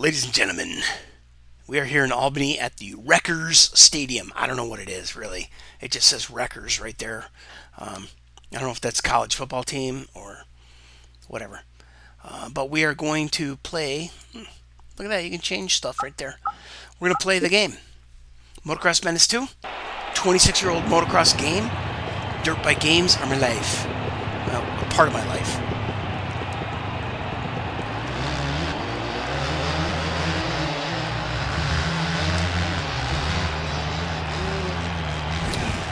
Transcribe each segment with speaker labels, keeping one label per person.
Speaker 1: Ladies and gentlemen, we are here in Albany at the Wreckers Stadium. I don't know what it is, really. It just says Wreckers right there. I don't know if that's a college football team or whatever. But we are going to play. Look at that, you can change stuff right there. We're going to play the game. Motocross Menace 2. 26-year-old motocross game. Dirt bike games are my life. Well, a part of my life.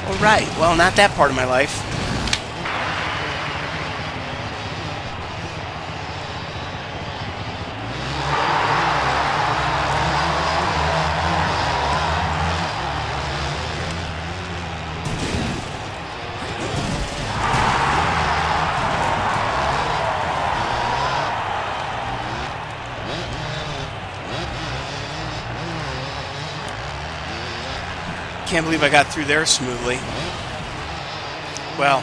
Speaker 1: Alright, well, not that part of my life. Can't believe I got through there smoothly. Well,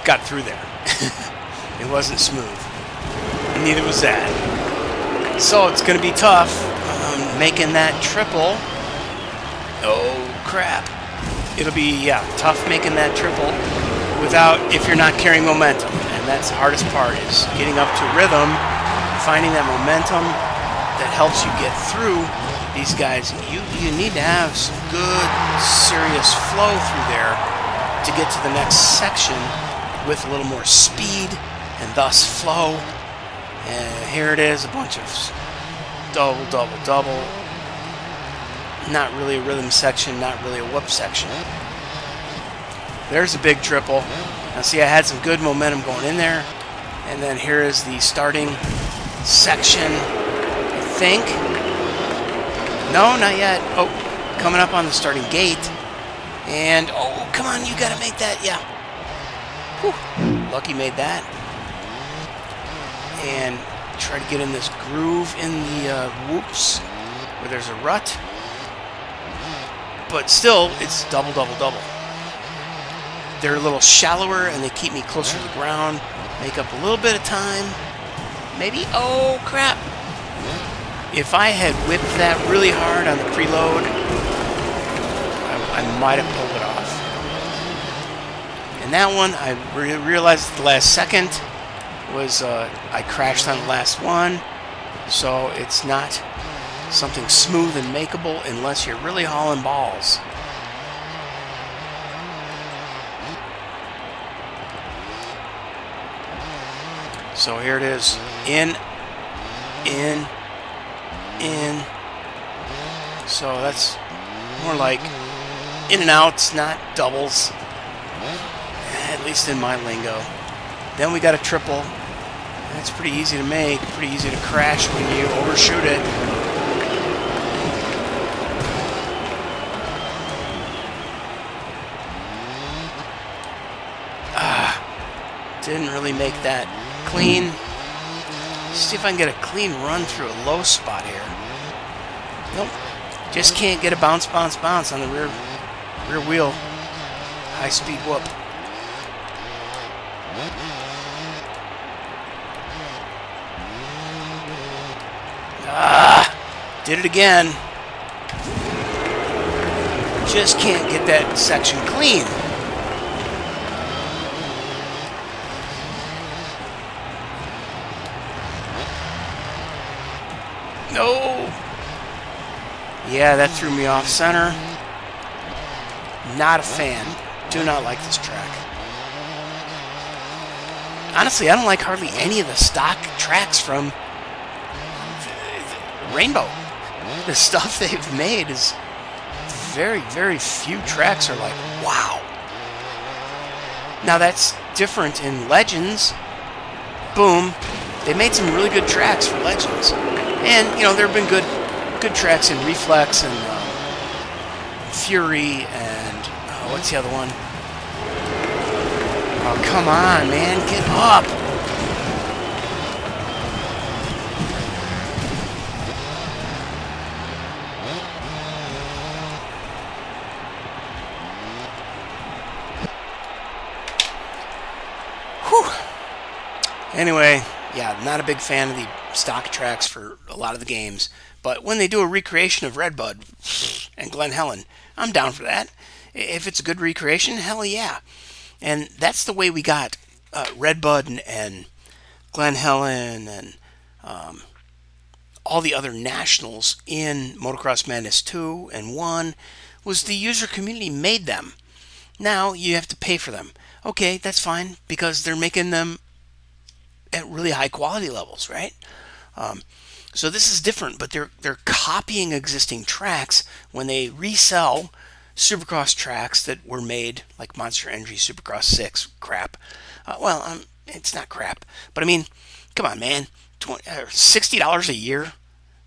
Speaker 1: got through there. It wasn't smooth. Neither was that. So it's going to be tough making that triple. Oh, crap. It'll be, tough making that triple without, if you're not carrying momentum. And that's the hardest part, is getting up to rhythm, finding that momentum that helps you get through these guys. You need to have some good, serious flow through there to get to the next section with a little more speed and thus flow. And here it is, a bunch of double, double, double. Not really a rhythm section, not really a whoop section. There's a big triple. Now see, I had some good momentum going in there. And then here is the starting section, I think. No, not yet. Oh, coming up on the starting gate. And, oh, come on, you gotta make that, yeah. Whew. Lucky made that. And try to get in this groove in the whoops, where there's a rut. But still, it's double, double, double. They're a little shallower, and they keep me closer to the ground. Make up a little bit of time. Maybe, oh, crap. If I had whipped that really hard on the preload, I might have pulled it off. And that one, I realized at the last second was I crashed on the last one. So it's not something smooth and makeable unless you're really hauling balls. So here it is. In. So that's more like in and outs, not doubles. At least in my lingo. Then we got a triple. That's pretty easy to make, pretty easy to crash when you overshoot it. Didn't really make that clean. See if I can get a clean run through a low spot here. Nope. Just can't get a bounce, bounce, bounce on the rear wheel. High speed whoop. Did it again. Just can't get that section clean. No. Yeah, that threw me off center. Not a fan. Do not like this track. Honestly, I don't like hardly any of the stock tracks from Rainbow. The stuff they've made is very, very few tracks are like, wow. Now that's different in Legends. Boom. They made some really good tracks for Legends. And, you know, there have been good tracks in Reflex and Fury and, what's the other one? Oh, come on, man. Get up. Whew. Anyway, yeah, not a big fan of the stock tracks for a lot of the games. But when they do a recreation of Redbud and Glen Helen, I'm down for that. If it's a good recreation, hell yeah. And that's the way we got Redbud and Glen Helen and all the other nationals in Motocross Madness 2 and 1 was the user community made them. Now you have to pay for them. Okay, that's fine because they're making them at really high quality levels, right? So this is different, but they're copying existing tracks when they resell Supercross tracks that were made, like Monster Energy Supercross 6 crap. It's not crap, but I mean, come on, man, $60 a year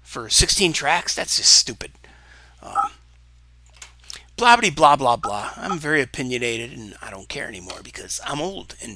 Speaker 1: for 16 tracks? That's just stupid. Blah blah blah blah blah. I'm very opinionated, and I don't care anymore because I'm old and